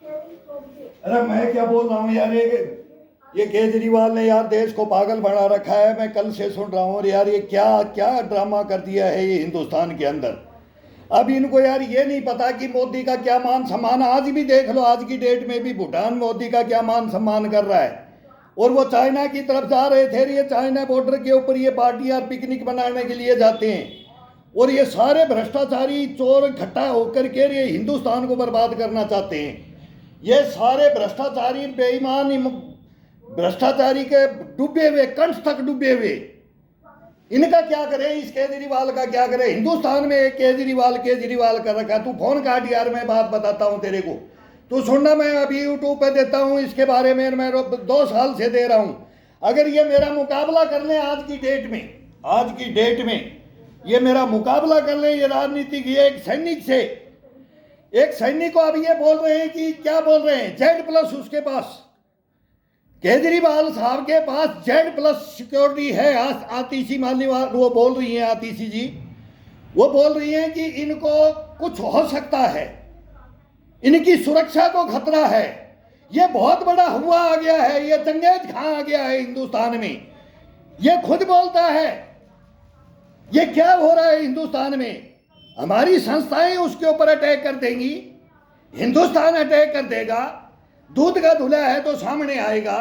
अरे मैं क्या बोल रहा हूँ यार, ये केजरीवाल ने यार देश को पागल बना रखा है। मैं कल से सुन रहा हूँ और यार ये क्या क्या ड्रामा कर दिया है ये हिंदुस्तान के अंदर। अब इनको यार ये नहीं पता कि मोदी का क्या मान सम्मान। आज भी देख लो, आज की डेट में भी भूटान मोदी का क्या मान सम्मान कर रहा है। और वो चाइना की तरफ जा रहे थे, ये चाइना बॉर्डर के ऊपर ये पार्टियां पिकनिक मनाने के लिए जाते हैं। और ये सारे भ्रष्टाचारी चोर इकट्ठा होकर के ये हिंदुस्तान को बर्बाद करना चाहते हैं। ये सारे भ्रष्टाचारी बेईमान भ्रष्टाचारी के डूबे हुए, कंठ तक डूबे हुए। इनका क्या करे, इस केजरीवाल का क्या करे। हिंदुस्तान में एक केजरीवाल कर रखा। तू फोन काट यार, मैं बात बताता हूं तेरे को, तू सुनना। मैं अभी यूट्यूब पे देता हूं इसके बारे में, मैं 2 साल से दे रहा हूं। अगर ये मेरा मुकाबला कर ले आज की डेट में ये मेरा मुकाबला कर ले, ये राजनीतिक, ये एक सैनिक को अब ये बोल रहे हैं कि क्या बोल रहे हैं, Z+ उसके पास, केजरीवाल साहब के पास Z+ सिक्योरिटी है। आतिशी मालीवाल वो बोल रही हैं, आतिशी जी वो बोल रही हैं कि इनको कुछ हो सकता है, इनकी सुरक्षा को खतरा है। ये बहुत बड़ा हुआ आ गया है, ये चंगेज खां आ गया है हिंदुस्तान में। ये खुद बोलता है ये क्या हो रहा है हिंदुस्तान में। हमारी संस्थाएं उसके ऊपर अटैक कर देंगी, हिंदुस्तान अटैक कर देगा। दूध का धुला है तो सामने आएगा।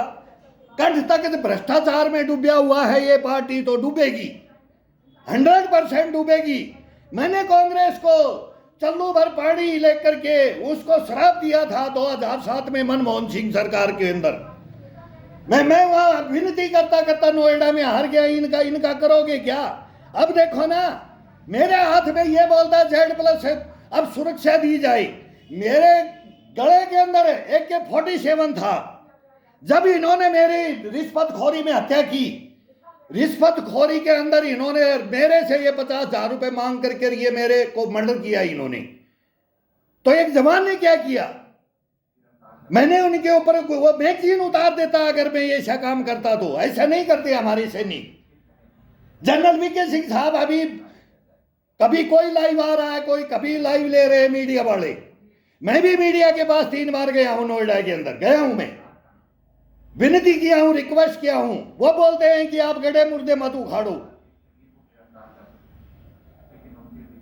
कंठ तक भ्रष्टाचार में डूबा हुआ है ये पार्टी, तो डूबेगी, 100% डूबेगी। मैंने कांग्रेस को चल्लू भर पानी लेकर के उसको श्राप दिया था 2007 में मनमोहन सिंह सरकार के अंदर। मैं वहां विनती करता नोएडा में हार गया। इनका करोगे क्या। अब देखो ना, मेरे हाथ में ये बोलता है Z+ है, अब सुरक्षा दी जाए। मेरे गले के अंदर AK-47 था। जब इन्होंने मेरी रिश्वतखोरी में हत्या की, रिश्वतखोरी के अंदर इन्होंने मेरे से ये 50,000 रुपए मांग करके ये मेरे को मर्डर किया इन्होंने। तो एक जवान ने क्या किया, मैंने उनके ऊपर वो मैगजीन उतार देता अगर मैं ये ऐसा काम करता। तो ऐसा नहीं करते हमारे सैनिक। जनरल VK सिंह साहब अभी कभी कोई लाइव आ रहा है, कोई कभी लाइव ले रहे हैं मीडिया वाले। मैं भी मीडिया के पास 3 बार गया हूं, नोएडा के अंदर गया हूं, मैं विनती किया हूं, रिक्वेस्ट किया हूं। वो बोलते हैं कि आप गड़े मुर्दे मत उखाड़ो।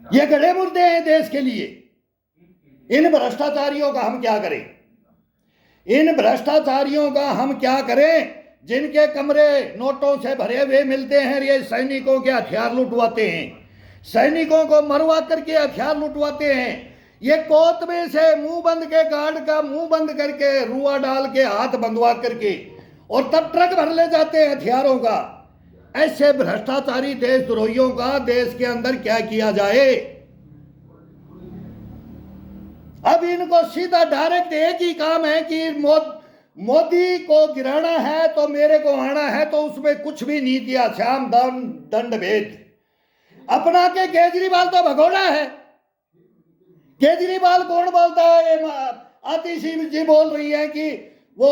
ये गड़े मुर्दे हैं देश के लिए। इन भ्रष्टाचारियों का हम क्या करें, इन भ्रष्टाचारियों का हम क्या करें, जिनके कमरे नोटों से भरे हुए मिलते हैं। ये सैनिकों के हथियार लुटवाते हैं, सैनिकों को मरवा करके हथियार लुटवाते हैं। ये कोत में से मुंह बंद के गार्ड का मुंह बंद करके रुआ डाल के हाथ बंधवा करके और तब ट्रक भर ले जाते हैं हथियारों का। ऐसे भ्रष्टाचारी देशद्रोहियों का देश के अंदर क्या किया जाए। अब इनको सीधा डायरेक्ट एक ही काम है कि मोदी को गिराना है तो मेरे को आना है, तो उसमें कुछ भी नीतियां श्याम दंड भेद अपना के। केजरीवाल तो भगोड़ा है। केजरीवाल कौन बोलता है, आतिशी जी बोल रही है कि वो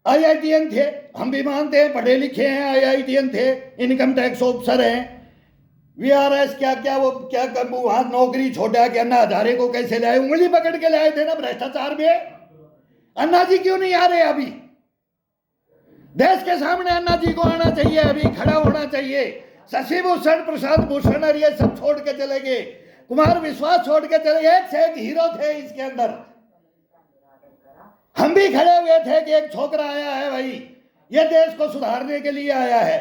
IITN थे। हम भी मानते हैं पढ़े लिखे हैं, IITN थे, इनकम टैक्स ऑफिसर हैं, VRS क्या वो क्या वहां नौकरी छोड़ा कि अन्ना हजारे को कैसे लाए, उंगली पकड़ के लाए थे ना भ्रष्टाचार में। अन्ना जी क्यों नहीं आ रहे अभी। देश के सामने अन्ना जी को आना चाहिए, अभी खड़ा होना चाहिए। शशि भूषण, प्रशांत भूषण और ये सब छोड़ के चले गए, कुमार विश्वास छोड़ के चले गए। एक से एक हीरो थे इसके अंदर। हम भी खड़े हुए थे कि एक छोकरा आया है भाई, ये देश को सुधारने के लिए आया है।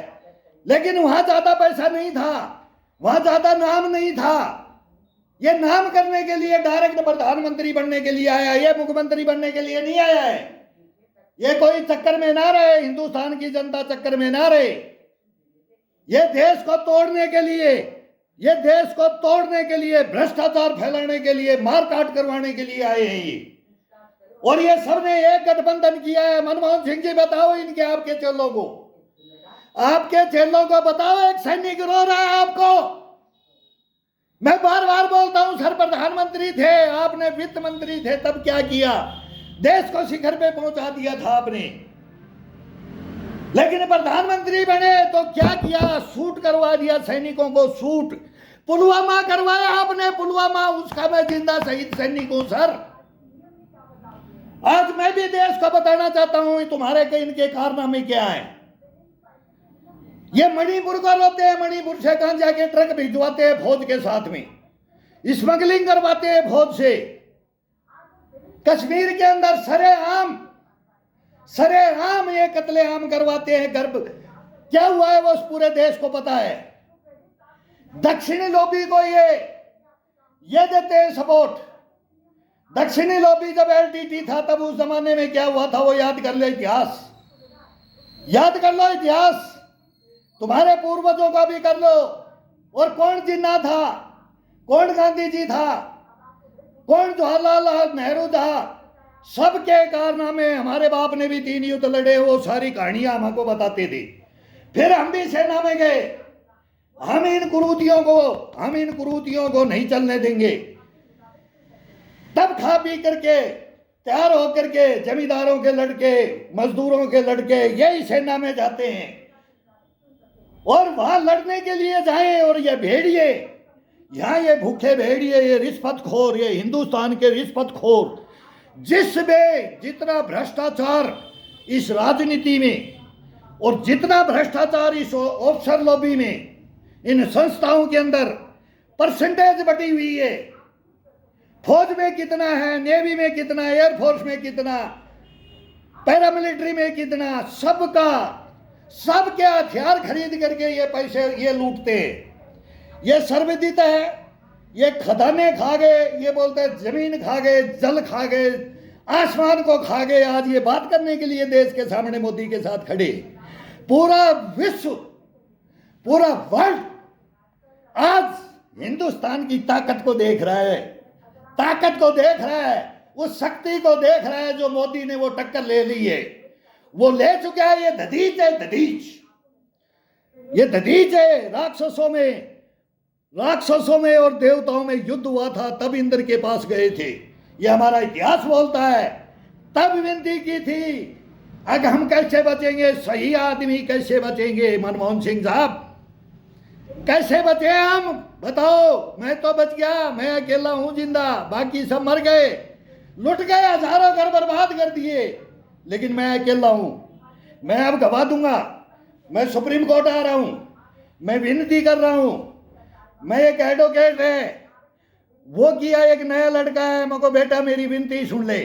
लेकिन वहां ज्यादा पैसा नहीं था, वहां ज्यादा नाम नहीं था। ये नाम करने के लिए डायरेक्ट प्रधानमंत्री बनने के लिए आया, ये मुख्यमंत्री बनने के लिए नहीं आया है। ये कोई चक्कर में ना रहे, हिंदुस्तान की जनता चक्कर में ना रहे। ये देश को तोड़ने के लिए, ये देश को तोड़ने के लिए, भ्रष्टाचार फैलाने के लिए, मारकाट करवाने के लिए आए हैं ये। और ये सबने एक गठबंधन किया है। मनमोहन सिंह जी बताओ इनके, आपके चेलों को, आपके चेलों को बताओ, एक सैनिक रो रहा है आपको। मैं बार बार बोलता हूं, सर प्रधानमंत्री थे, आपने वित्त मंत्री थे, तब क्या किया, देश को शिखर पे पहुंचा दिया था आपने। लेकिन प्रधानमंत्री बने तो क्या किया, सूट करवा दिया सैनिकों को, सूट। पुलवामा करवाया आपने, पुलवामा, उसका मैं जिंदा शहीद सैनिक हूं सर। आज मैं भी देश को बताना चाहता हूं तुम्हारे के इनके कारनामे क्या हैं। ये मणिपुर को रोते हैं, मणिपुर से गांजा के ट्रक भिजवाते हैं फौज के साथ में, स्मगलिंग करवाते हैं फौज से। कश्मीर के अंदर सरेआम ये कत्लेआम करवाते हैं। गर्भ क्या हुआ है वो उस पूरे देश को पता है। दक्षिणी लॉबी को ये देते हैं सपोर्ट। दक्षिणी लॉबी जब एलटीटी था तब उस जमाने में क्या हुआ था वो याद कर लो इतिहास, याद कर लो इतिहास, तुम्हारे पूर्वजों का भी कर लो। और कौन जिन्ना था, कौन गांधी जी था, कौन जवाहरलाल नेहरू था, सबके कारनामे हमारे बाप ने भी 3 युद्ध लड़े, वो सारी कहानियां हमको बताते थे। फिर हम भी सेना में गए। हम इन कुरूतियों को नहीं चलने देंगे। तब खा पी करके तैयार होकर के जमींदारों के लड़के, मजदूरों के लड़के यही सेना में जाते हैं और वहां लड़ने के लिए जाएं। और ये भेड़िए यहाँ, ये भूखे भेड़िए, ये रिश्वतखोर, ये हिंदुस्तान के रिश्वतखोर, जिसमें जितना भ्रष्टाचार इस राजनीति में और जितना भ्रष्टाचार इस ऑफशोर लॉबी में, इन संस्थाओं के अंदर परसेंटेज बढ़ी हुई है। फौज में कितना है, नेवी में कितना, एयरफोर्स में कितना, पैरामिलिट्री में कितना, सबके हथियार खरीद करके ये पैसे ये लूटते हैं। ये सर्वविदित है। ये खदाने खा गए, ये बोलते हैं जमीन खा गए, जल खा गए, आसमान को खा गए। आज ये बात करने के लिए देश के सामने मोदी के साथ खड़े। पूरा विश्व, पूरा वर्ल्ड आज हिंदुस्तान की ताकत को देख रहा है, ताकत को देख रहा है, उस शक्ति को देख रहा है जो मोदी ने वो टक्कर ले ली है, वो ले चुका है। ये दधीच है, ये दधीच है। राक्षसों में और देवताओं में युद्ध हुआ था, तब इंद्र के पास गए थे। ये हमारा इतिहास बोलता है। तब विनती की थी, अब हम कैसे बचेंगे, सही आदमी कैसे बचेंगे, मनमोहन सिंह साहब कैसे बचे हम, बताओ। मैं तो बच गया, मैं अकेला हूं जिंदा, बाकी सब मर गए, लुट गए, हजारों घर बर्बाद कर दिए, लेकिन मैं अकेला हूं। मैं अब गवा दूंगा। मैं सुप्रीम कोर्ट आ रहा हूं, मैं विनती कर रहा हूं। मैं एक एडवोकेट है, वो किया एक नया लड़का है, मको बेटा मेरी विनती सुन ले।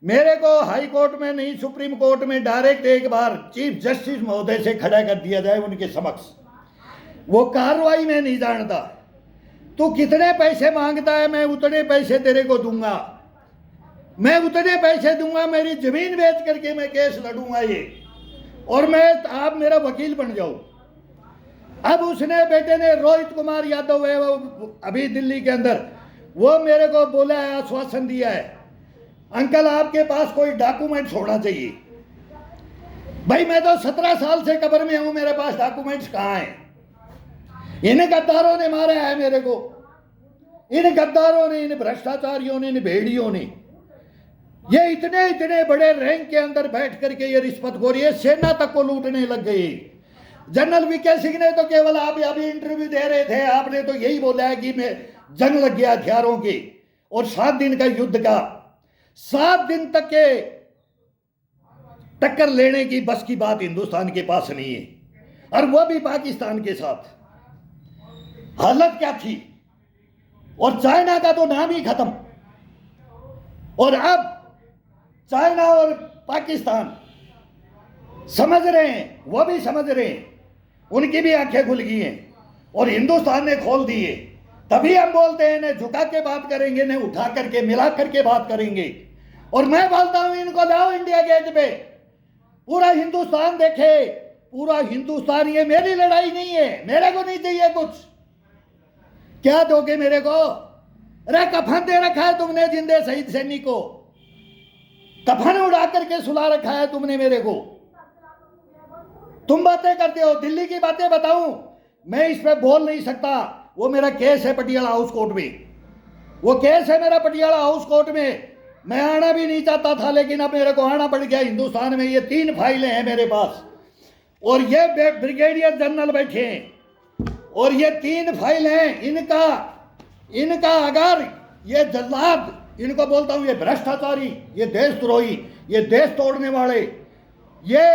मेरे को हाई कोर्ट में नहीं, सुप्रीम कोर्ट में डायरेक्ट एक बार चीफ जस्टिस महोदय से खड़ा कर दिया जाए उनके समक्ष। वो कार्रवाई में नहीं जानता। तू कितने पैसे मांगता है, मैं उतने पैसे तेरे को दूंगा, मैं उतने पैसे दूंगा। मेरी जमीन बेच करके मैं केस लड़ूंगा ये, और मैं आप मेरा वकील बन जाओ। अब उसने बेटे ने, रोहित कुमार यादव है वो अभी दिल्ली के अंदर, वो मेरे को बोला है, आश्वासन दिया है, अंकल आपके पास कोई डॉक्यूमेंट्स होना चाहिए। भाई मैं तो 17 साल से कब्र में हूं, मेरे पास डॉक्यूमेंट्स कहां हैं? इन गद्दारों ने मारा है मेरे को, इन गद्दारों ने, इन भ्रष्टाचारियों ने, इन भेड़ियों ने। ये इतने बड़े रैंक के अंदर बैठ करके ये रिश्वतखोरी, ये सेना तक को लूटने लग गई। जनरल वीके सिंह ने तो केवल, आप अभी इंटरव्यू दे रहे थे, आपने तो यही बोला है कि मैं जंग लग गया हथियारों की, और 7 दिन का युद्ध का, 7 दिन तक के टक्कर लेने की बस की बात हिंदुस्तान के पास नहीं है, और वो भी पाकिस्तान के साथ। हालत क्या थी। और चाइना का तो नाम ही खत्म। और अब चाइना और पाकिस्तान समझ रहे हैं, वो भी समझ रहे हैं, उनकी भी आंखें खुल गई हैं, और हिंदुस्तान ने खोल दी है। तभी हम बोलते हैं इन्हें झुका के बात करेंगे, इन्हें उठा करके मिला करके बात करेंगे। और मैं बोलता हूं इनको लाओ इंडिया गेट पे, पूरा हिंदुस्तान देखे, पूरा हिंदुस्तान। ये मेरी लड़ाई नहीं है, मेरे को नहीं चाहिए कुछ। क्या दोगे मेरे को? अरे कफन दे रखा है तुमने जिंदे शहीद सैनिक को, कफन उड़ा करके सुला रखा है तुमने मेरे को। तुम बातें करते हो, दिल्ली की बातें बताऊं मैं, इस पे बोल नहीं सकता। वो मेरा केस है पटियाला हाउस कोर्ट में, वो केस है मेरा पटियाला हाउस कोर्ट में। मैं आना भी नहीं चाहता था, लेकिन अब मेरे को आना पड़ गया हिंदुस्तान में। ये 3 फाइलें हैं मेरे पास, और ये ब्रिगेडियर जनरल बैठे हैं, और ये 3 फाइल हैं। इनका अगर ये जल्लाद इनको बोलता हूं ये भ्रष्टाचारी, ये देशद्रोही, ये देश तोड़ने वाले, ये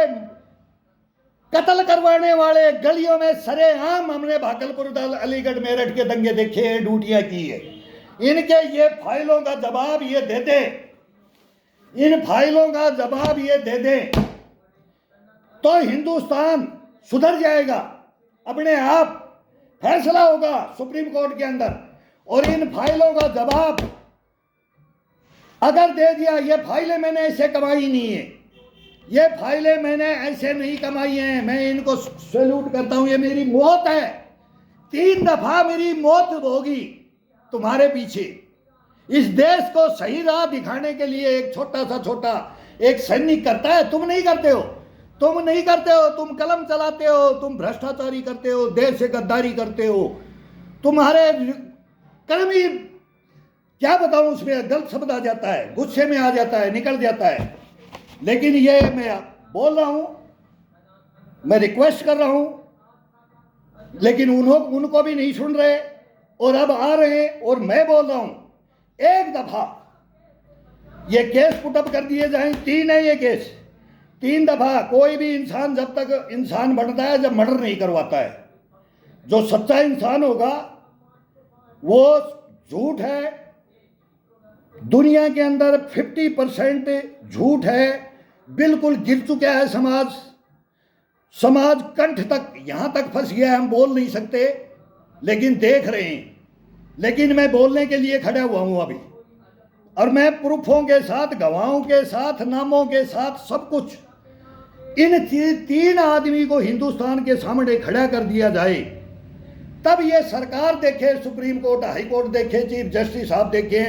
कत्ल करवाने वाले। गलियों में सरेआम हमने भागलपुर, अलीगढ़, मेरठ के दंगे देखे हैं, ड्यूटियां की है। इनके ये फाइलों का जवाब ये दे दे, इन फाइलों का जवाब ये दे दे तो हिंदुस्तान सुधर जाएगा, अपने आप फैसला होगा सुप्रीम कोर्ट के अंदर। और इन फाइलों का जवाब अगर दे दिया, ये फाइलें मैंने ऐसे कमाई नहीं है, ये फाइलें मैंने ऐसे नहीं कमाई हैं, मैं इनको सैल्यूट करता हूं, ये मेरी मौत है। 3 दफा मेरी मौत होगी तुम्हारे पीछे। इस देश को सही राह दिखाने के लिए एक छोटा एक सैनिक करता है, तुम नहीं करते हो, तुम नहीं करते हो, तुम कलम चलाते हो, तुम भ्रष्टाचारी करते हो, देश से गद्दारी करते हो, तुम्हारे कर्म ही क्या बताऊं, उसमें गलत शब्द आ जाता है, गुस्से में आ जाता है, निकल जाता है। लेकिन ये मैं बोल रहा हूं, मैं रिक्वेस्ट कर रहा हूं, लेकिन उनको भी नहीं सुन रहे और अब आ रहे हैं। और मैं बोल रहा हूं, एक दफा ये केस पुटअप कर दिए जाएं। 3 है ये केस, 3 दफा। कोई भी इंसान जब तक इंसान बनता है जब मर्डर नहीं करवाता है। जो सच्चा इंसान होगा वो झूठ है, दुनिया के अंदर 50% झूठ है, बिल्कुल गिर चुका है समाज कंठ तक, यहां तक फंस गया है, हम बोल नहीं सकते, लेकिन देख रहे हैं। लेकिन मैं बोलने के लिए खड़ा हुआ हूं अभी, और मैं प्रूफों के साथ, गवाहों के साथ, नामों के साथ, सब कुछ। इन 3 आदमी को हिंदुस्तान के सामने खड़ा कर दिया जाए, तब ये सरकार देखे, सुप्रीम कोर्ट, हाई कोर्ट देखे, चीफ जस्टिस साहब देखे,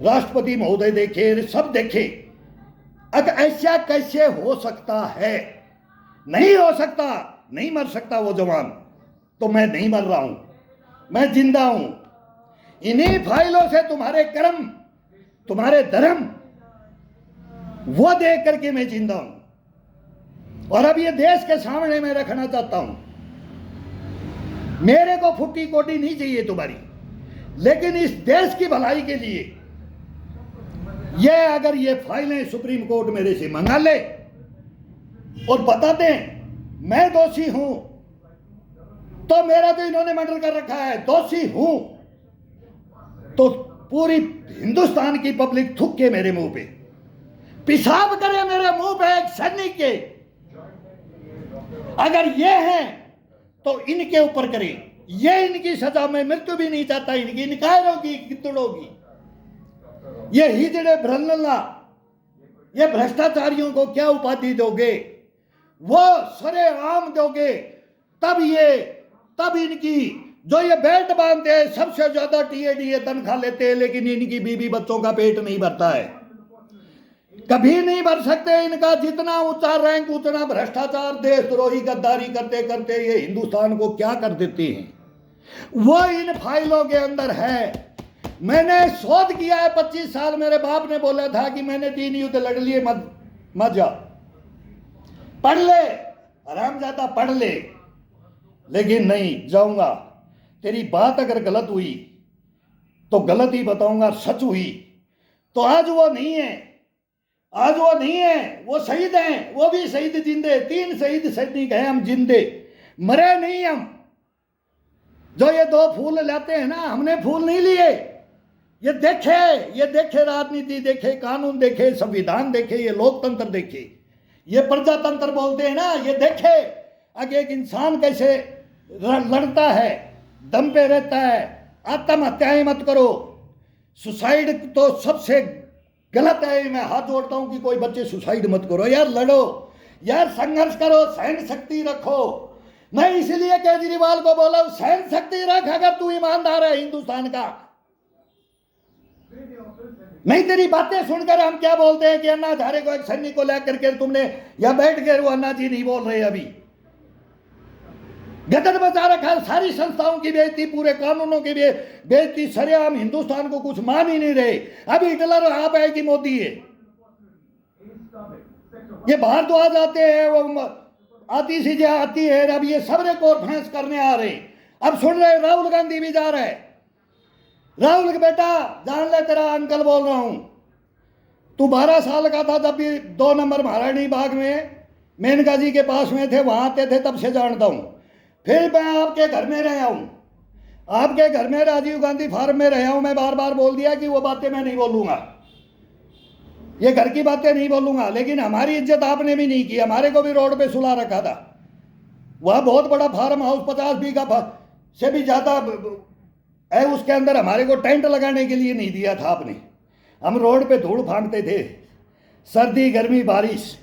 राष्ट्रपति महोदय देखे, सब देखे। अब ऐसा कैसे हो सकता है? नहीं हो सकता, नहीं मर सकता वो जवान। तो मैं नहीं मर रहा हूं, मैं जिंदा हूं। इन्हीं फाइलों से तुम्हारे कर्म, तुम्हारे धर्म, वो देख करके मैं जिंदा हूं। और अब ये देश के सामने मैं रखना चाहता हूं। मेरे को फुट्टी कोटी नहीं चाहिए तुम्हारी, लेकिन इस देश की भलाई के लिए ये अगर ये फाइलें सुप्रीम कोर्ट मेरे से मंगा ले और बता दें मैं दोषी हूं, तो मेरा तो इन्होंने मर्डर कर रखा है, दोषी हूं, तो पूरी हिंदुस्तान की पब्लिक थूक के मेरे मुंह पे, पेशाब करे मेरे मुंह पे एक सैनिक के। अगर ये हैं तो इनके ऊपर करें, ये इनकी सजा। मैं मृत्यु भी नहीं चाहता इनकी, निकायों की, गिद्दड़ों की। ये हिजड़े भ्रल्ला, ये भ्रष्टाचारियों को क्या उपाधि दोगे? वो सरेआम दोगे, तब इनकी जो ये बेल्ट बांधते हैं, सबसे ज्यादा टीएडीए तनख्वाह लेते हैं, लेकिन इनकी बीवी बच्चों का पेट नहीं भरता है, कभी नहीं भर सकते। इनका जितना ऊंचा रैंक उतना भ्रष्टाचार, देशद्रोही, गद्दारी करते करते ये हिंदुस्तान को क्या कर देते हैं, वो इन फाइलों के अंदर है। मैंने शोध किया है 25 साल। मेरे बाप ने बोला था कि मैंने 3 युद्ध लड़ लिए, मत जा, पढ़ ले, हरामजादा पढ़ ले। लेकिन नहीं जाऊंगा। तेरी बात अगर गलत हुई तो गलत ही बताऊंगा, सच हुई तो आज वो नहीं है, आज वो नहीं है, वो शहीद हैं, वो भी शहीद जिंदे। 3 शहीद सैनिक हैं, हम जिंदे, मरे नहीं हम। जो ये 2 फूल लाते हैं ना, हमने फूल नहीं लिए। ये देखे राजनीति देखे, कानून देखे, संविधान देखे, ये लोकतंत्र देखे, ये प्रजातंत्र बोलते हैं ना, ये देखे आगे एक इंसान कैसे लड़ता है, दम पे रहता है। आत्महत्याएं मत करो, सुसाइड तो सबसे गलत है। मैं हाथ जोड़ता हूं कि कोई बच्चे सुसाइड मत करो यार, लड़ो यार, संघर्ष करो, सहन शक्ति रखो। मैं इसलिए केजरीवाल को बोला सहन शक्ति रख, अगर तू ईमानदार है हिंदुस्तान का। नहीं, तेरी बातें सुनकर हम क्या बोलते हैं कि अन्ना हजारे को, एक सैनिक को लेकर के तुमने यहां बैठ गए, वो अन्ना जी नहीं बोल रहे अभी। गदर बचा रखा, सारी संस्थाओं की बेइज्जती, पूरे कानूनों की बेइज्जती, सरेआम हिंदुस्तान को कुछ मान ही नहीं रहे। अभी हिटलर आप है कि मोदी है? ये भारद्वाज आते हैं, वो आती सी आती है, अब ये सबरे कॉन्फ्रेंस करने आ रहे। अब सुन रहे राहुल गांधी भी जा रहे हैं, राहुल के बेटा जान ले, तेरा अंकल बोल रहा हूं। तू 12 साल का था जब भी 2 नंबर महारानी बाग में मेनका जी के पास में थे, वहां आते थे, तब से जानता हूं। फिर मैं आपके घर में रहा हूं, आपके घर में राजीव गांधी फार्म में रहा हूं। मैं बार बार बोल दिया कि वो बातें मैं नहीं बोलूंगा, ये घर की बातें नहीं बोलूंगा। लेकिन हमारी इज्जत आपने भी नहीं की, हमारे को भी रोड पे सुला रखा था। वह बहुत बड़ा फार्म हाउस 50 बीघा से भी ज्यादा है, उसके अंदर हमारे को टेंट लगाने के लिए नहीं दिया था आपने। हम रोड पे धूल फांकते थे, सर्दी गर्मी बारिश,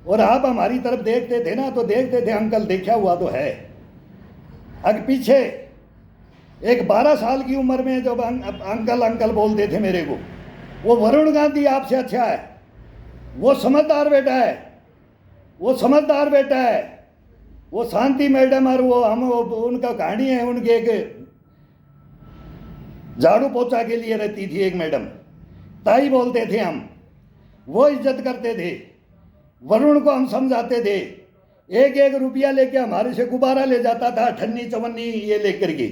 और आप हमारी तरफ देखते थे ना, तो देखते थे अंकल देखा हुआ तो है। अग पीछे एक 12 साल की उम्र में जब अंकल अंकल बोलते थे मेरे को, वो वरुण गांधी आपसे अच्छा है, वो समझदार बेटा है, वो समझदार बेटा है। वो शांति मैडम और वो हम उनका कहानी है, उनके एक झाड़ू पोछा के लिए रहती थी एक मैडम, ताई बोलते थे हम, वो इज्जत करते थे। वरुण को हम समझाते थे, 1-1 रुपया लेके हमारे से गुब्बारा ले जाता था, ठन्नी चवन्नी ये लेकर के।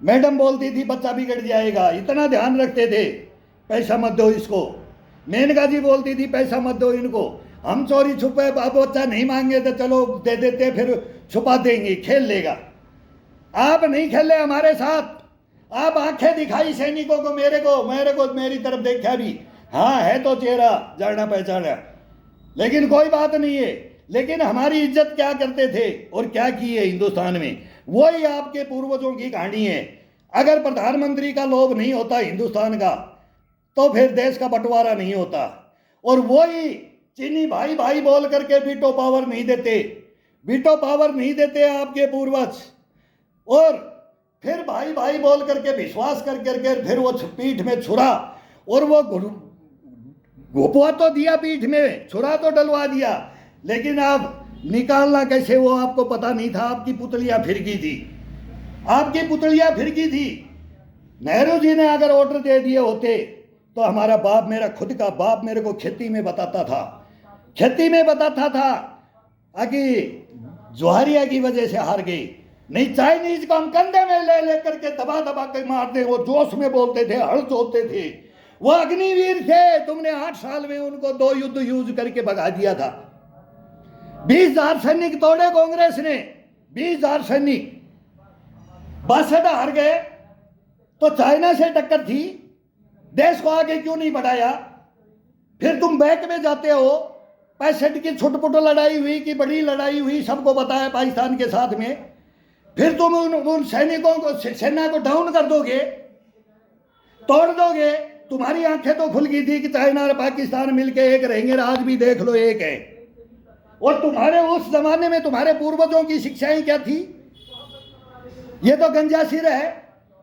मैडम बोलती थी बच्चा बिगड़ जाएगा, इतना ध्यान रखते थे, पैसा मत दो इसको। मेनका जी बोलती थी पैसा मत दो इनको। हम चोरी छुपे बच्चा नहीं मांगे तो चलो दे देते, फिर छुपा देंगे, खेल लेगा। आप नहीं खेले हमारे साथ, आप आंखें दिखाई सैनिकों को, मेरे को मेरी तरफ देखा भी, हाँ है तो चेहरा जाना पहचाना, लेकिन कोई बात नहीं है। लेकिन हमारी इज्जत क्या करते थे और क्या की है हिंदुस्तान में, वही आपके पूर्वजों की कहानी है। अगर प्रधानमंत्री का लोभ नहीं होता हिंदुस्तान का, तो फिर देश का बंटवारा नहीं होता। और वही चीनी भाई भाई बोल करके वीटो पावर नहीं देते, वीटो पावर नहीं देते आपके पूर्वज, और फिर भाई भाई बोल करके विश्वास कर करके फिर वो पीठ में छुरा, और वो घोपवा तो दिया पीठ में, छुरा तो डलवा दिया, लेकिन आप निकालना कैसे वो आपको पता नहीं था। आपकी पुतलियां फिरकी थी, आपकी पुतलियां फिरकी थी। नेहरू जी ने अगर ऑर्डर दे दिए होते तो हमारा बाप, मेरा खुद का बाप मेरे को खेती में बताता था, खेती में बताता था कि जोहरिया की वजह से हार गई। नहीं, चाइनीज को हम कंधे में ले लेकर के दबा दबा के मारते, वो जोश में बोलते थे, हड़ जोतते थे। वो अग्निवीर थे, तुमने 8 साल में उनको 2 युद्ध यूज करके भगा दिया था। 20,000 सैनिक तोड़े कांग्रेस ने, 20,000 सैनिक। 62 हार गए तो चाइना से टक्कर थी, देश को आगे क्यों नहीं बढ़ाया? फिर तुम बैक में जाते हो। 65 की छुटपुट लड़ाई हुई कि बड़ी लड़ाई हुई, सबको बताया पाकिस्तान के साथ में। फिर तुम उन सैनिकों को, सेना को डाउन कर दोगे, तोड़ दोगे। तुम्हारी आंखें तो खुल गई थी कि चाइना और पाकिस्तान मिलके एक रहेंगे, आज भी देख लो एक है। और तुम्हारे उस जमाने में तुम्हारे पूर्वजों की शिक्षाएं क्या थी? ये तो गंजासिर है,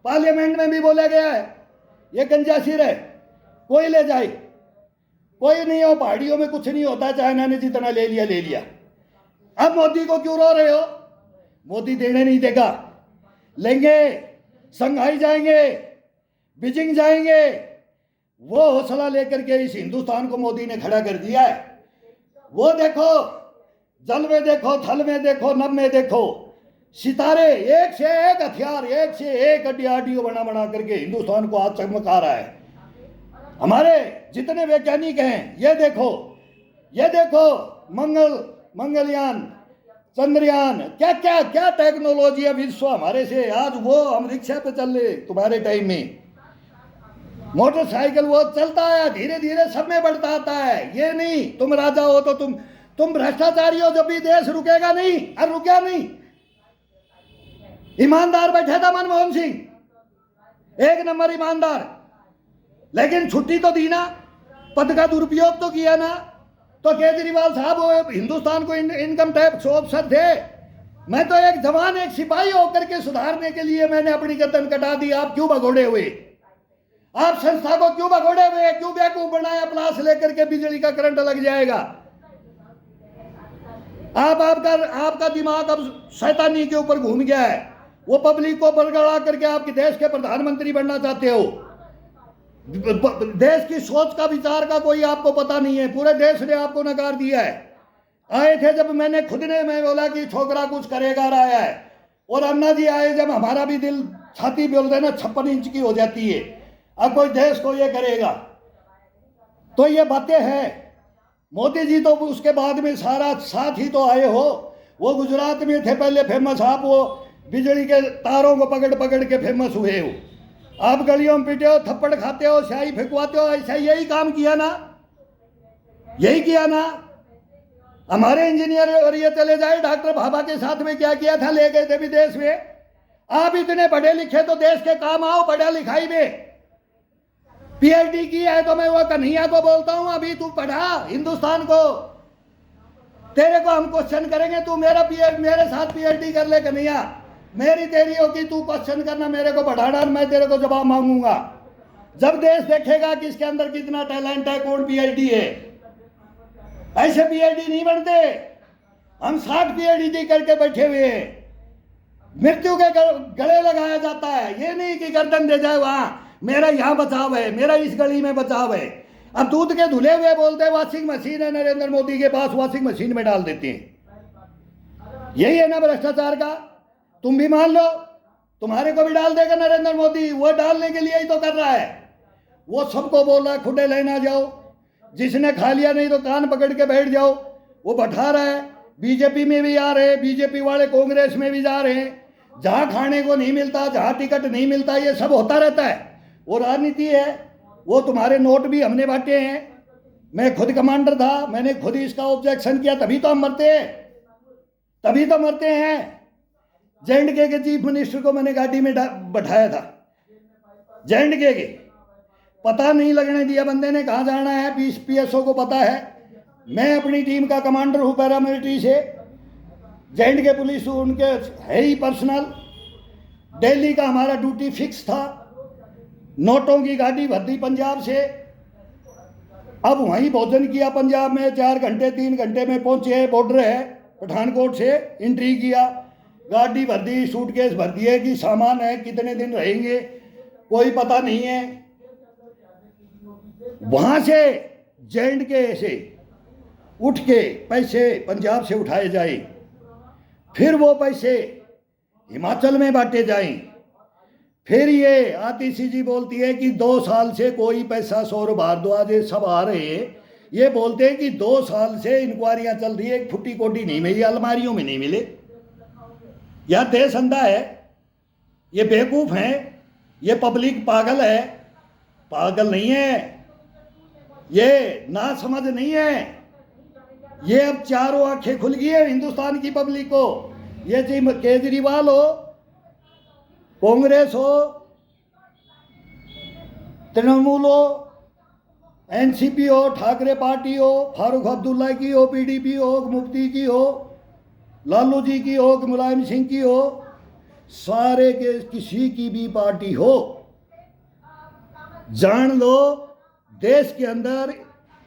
पार्लियामेंट में भी बोला गया है, ये गंजासिर है, कोई ले जाए, कोई नहीं हो, पहाड़ियों में कुछ नहीं होता, चाइना ने जितना ले लिया ले लिया। अब मोदी को क्यों रो रहे हो? मोदी देने नहीं देगा, लेंगे, संघाई जाएंगे, बीजिंग जाएंगे। वो हौसला लेकर के इस हिंदुस्तान को मोदी ने खड़ा कर दिया है। वो देखो, जल में देखो, थल में देखो, नभ में देखो, सितारे एक से एक हथियार, एक से एक डीआरडीओ बना बना करके हिंदुस्तान को आज चमका रहा है। हमारे जितने वैज्ञानिक हैं, ये देखो, ये देखो, मंगलयान, चंद्रयान, क्या क्या क्या टेक्नोलॉजी है विश्व हमारे से। आज वो हम रिक्शा पे चल रहे, तुम्हारे टाइम में मोटरसाइकिल वो चलता है, धीरे धीरे सब में बढ़ता आता है। ये नहीं तुम राजा हो तो तुम भ्रष्टाचारी हो, जब भी देश रुकेगा नहीं। और रुका नहीं, ईमानदार बैठा था मनमोहन सिंह, 1 नंबर ईमानदार, लेकिन छुट्टी तो दी ना, पद का दुरुपयोग तो किया ना। तो केजरीवाल साहब वो हिंदुस्तान को इनकम टैक्स ऑफिसर थे, मैं तो एक जवान, एक सिपाही होकर के सुधारने के लिए मैंने अपनी गर्दन कटा दी। आप क्यों भगोड़े हुए? आप संस्था को क्यों भगोड़े हुए? क्यों बेवकूफ बनाया? प्लास लेकर के बिजली का करंट लग जाएगा। आपका दिमाग अब शैतानी के ऊपर घूम गया है। वो पब्लिक को बरगड़ा करके आपके देश के प्रधानमंत्री बनना चाहते हो। देश की सोच का, विचार का कोई आपको पता नहीं है। पूरे देश ने आपको नकार दिया है। आए थे जब मैं बोला कि छोकरा कुछ करेगा रहा है, और अन्ना जी आए जब हमारा भी दिल छाती बोल देना 56 इंच की हो जाती है। अब कोई देश को ये करेगा, तो ये बातें हैं। मोदी जी तो उसके बाद में सारा साथ ही तो आए हो। वो गुजरात में थे पहले फेमस, आप वो बिजली के तारों को पकड़ पकड़ के फेमस हुए हो। आप गलियों में पीटे हो, थप्पड़ खाते हो, स्याही फेंकवाते हो, ऐसा यही काम किया ना, यही किया ना। हमारे इंजीनियर और ये चले जाए, डॉक्टर भाभा के साथ में क्या किया था, ले गए थे विदेश में। आप इतने पढ़े लिखे तो देश के काम आओ, पढ़ा लिखाई में पीएचडी की है। तो मैं वो कन्हैया को बोलता हूं, अभी तू पढ़ा हिंदुस्तान को, तेरे को हम क्वेश्चन करेंगे, तू मेरे साथ पीएचडी कर ले कन्हैया। मेरी तेरी होगी, तू क्वेश्चन करना, मेरे को बढ़ाना, मैं तेरे को जवाब मांगूंगा। जब देश देखेगा कि इसके अंदर कितना टैलेंट है, कौन पीएचडी है। ऐसे पीएचडी नहीं बनते। हम 60 पीएचडी करके बैठे हुए हैं, मृत्यु के गले लगाया जाता है। ये नहीं कि गर्दन दे जाए, वहां मेरा यहां बचाव है, मेरा इस गली में बचाव है। अब दूध के धुले हुए बोलते हैं वॉशिंग मशीन है नरेंद्र मोदी के पास, वॉशिंग मशीन में डाल देते हैं। यही है ना भ्रष्टाचार का। तुम भी मान लो, तुम्हारे को भी डाल देगा नरेंद्र मोदी। वो डालने के लिए ही तो कर रहा है। वो सबको बोल रहा है खुडे लेना जाओ, जिसने खा लिया नहीं तो कान पकड़ के बैठ जाओ। वो बैठा रहा है। बीजेपी में भी आ रहे हैं, बीजेपी वाले कांग्रेस में भी जा रहे हैं। जहां खाने को नहीं मिलता, जहां टिकट नहीं मिलता, ये सब होता रहता है। वो राजनीति है। वो तुम्हारे नोट भी हमने बांटे हैं। मैं खुद कमांडर था, मैंने खुद इसका ऑब्जेक्शन किया, तभी तो हम मरते हैं, तभी तो मरते हैं। जे.एंड.के के चीफ मिनिस्टर को मैंने गाड़ी में बैठाया था। जे.एंड.के के पता नहीं लगने दिया बंदे ने, कहाँ जाना है, पीएसओ को पता है। मैं अपनी टीम का कमांडर हूँ पैरामिलिट्री से। जे.एंड.के पुलिस उनके है ही पर्सनल। दिल्ली का हमारा ड्यूटी फिक्स था। नोटों की गाड़ी भर दी पंजाब से। अब वहीं भोजन किया पंजाब में, 4 घंटे 3 घंटे में पहुंचे। बॉर्डर है पठानकोट से, एंट्री किया, गाड़ी भर दी, सूटकेस भर दिए कि सामान है, कितने दिन रहेंगे कोई पता नहीं है। वहां से जे.एंड.के से उठ के पैसे पंजाब से उठाए जाए, फिर वो पैसे हिमाचल में बांटे जाएं। फिर ये आतिशी जी बोलती है कि 2 साल से कोई पैसा, 100 भारद्वाज सब आ रहे हैं, ये बोलते हैं कि 2 साल से इंक्वायरियां चल रही है, एक फुट्टी कोटी नहीं मिली, अलमारियों में नहीं मिले। यह देश अंधा है, ये बेवकूफ हैं, ये पब्लिक पागल है। पागल नहीं है, ये ना समझ नहीं है। ये अब चारों आंखें खुल गई है हिंदुस्तान की पब्लिक को। ये चाहे केजरीवाल हो, कांग्रेस हो, तृणमूल हो, एनसीपी हो, ठाकरे पार्टी हो, फारूक अब्दुल्ला की हो, पीडीपी हो, मुफ्ती की हो, लालू जी की हो, मुलायम सिंह की हो, सारे के किसी की भी पार्टी हो, जान लो देश के अंदर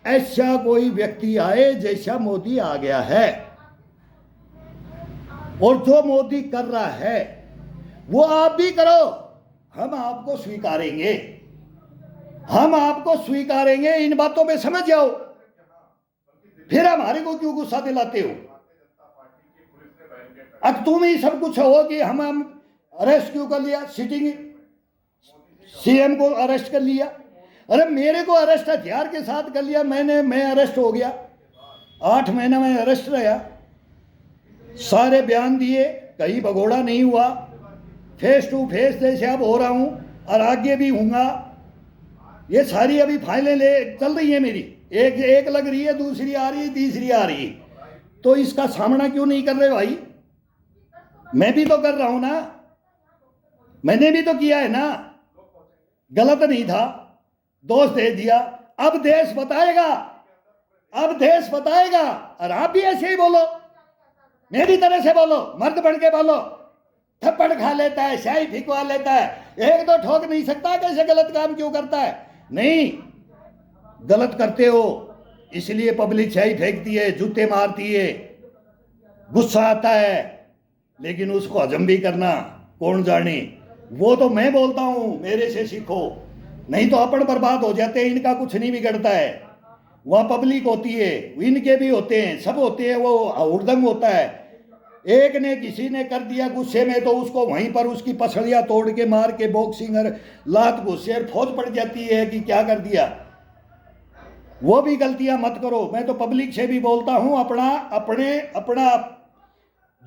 ऐसा कोई व्यक्ति आए जैसा मोदी आ गया है। और जो मोदी कर रहा है वो आप भी करो, हम आपको स्वीकारेंगे, हम आपको स्वीकारेंगे। इन बातों में समझ जाओ, फिर हमारे को क्यों गुस्सा दिलाते हो। अब तुम ही सब कुछ हो कि हम अरेस्ट क्यों कर लिया, सिटिंग सीएम को अरेस्ट कर लिया। अरे मेरे को अरेस्ट हथियार के साथ कर लिया, मैं अरेस्ट हो गया, 8 महीना में अरेस्ट रहा, सारे बयान दिए, कहीं भगोड़ा नहीं हुआ, फेस टू फेस जैसे अब हो रहा हूं और आगे भी हूँगा। ये सारी अभी फाइलें ले चल रही है मेरी, एक लग रही है, दूसरी आ रही है, तीसरी आ रही है। तो इसका सामना क्यों नहीं कर रहे भाई। मैं भी तो कर रहा हूं ना, मैंने भी तो किया है ना, गलत नहीं था, दोष दे दिया। अब देश बताएगा, अब देश बताएगा। और आप भी ऐसे ही बोलो, मेरी तरह से बोलो, मर्द बन के बोलो। थप्पड़ खा लेता है, शाही फिकवा लेता है, एक तो ठोक नहीं सकता, कैसे गलत काम क्यों करता है। नहीं, गलत करते हो इसलिए पब्लिक शाही फेंकती है, जूते मारती है, गुस्सा आता है, लेकिन उसको हजम भी करना कौन जाने। वो तो मैं बोलता हूं, मेरे से सीखो, नहीं तो अपन बर्बाद हो जाते हैं। इनका कुछ नहीं बिगड़ता है, वह पब्लिक होती है, इनके भी होते हैं, सब होते हैं, वो हुड़दंग होता है। एक ने किसी ने कर दिया गुस्से में तो उसको वहीं पर उसकी पसलियां तोड़ के मार के बॉक्सिंग और लात गुस्से और फौज पड़ जाती है कि क्या कर दिया। वो भी गलतियां मत करो। मैं तो पब्लिक से भी बोलता हूं, अपना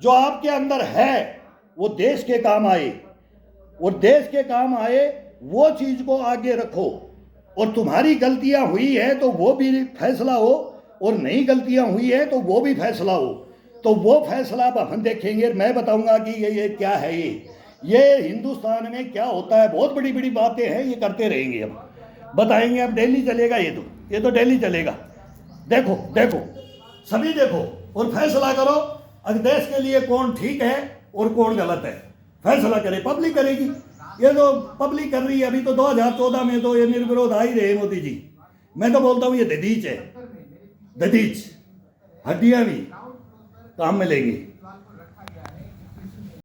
जो आपके अंदर है वो देश के काम आए, और देश के काम आए वो चीज को आगे रखो। और तुम्हारी गलतियां हुई है तो वो भी फैसला हो, और नई गलतियां हुई है तो वो भी फैसला हो। तो वो फैसला अब हम देखेंगे। मैं बताऊंगा कि ये क्या है, ये हिंदुस्तान में क्या होता है। बहुत बड़ी बड़ी बातें हैं, ये करते रहेंगे, अब बताएंगे। अब दिल्ली चलेगा, ये तो दिल्ली चलेगा। देखो देखो, सभी देखो और फैसला करो अगर देश के लिए कौन ठीक है और कौन गलत है। फैसला करे, पब्लिक करेगी। ये तो पब्लिक कर रही है। अभी तो 2014 में तो ये निर्विरोध आ ही रहे मोदी जी। मैं तो बोलता हूँ ये दधीच है, दधीच। हड्डियां भी काम में लेंगी।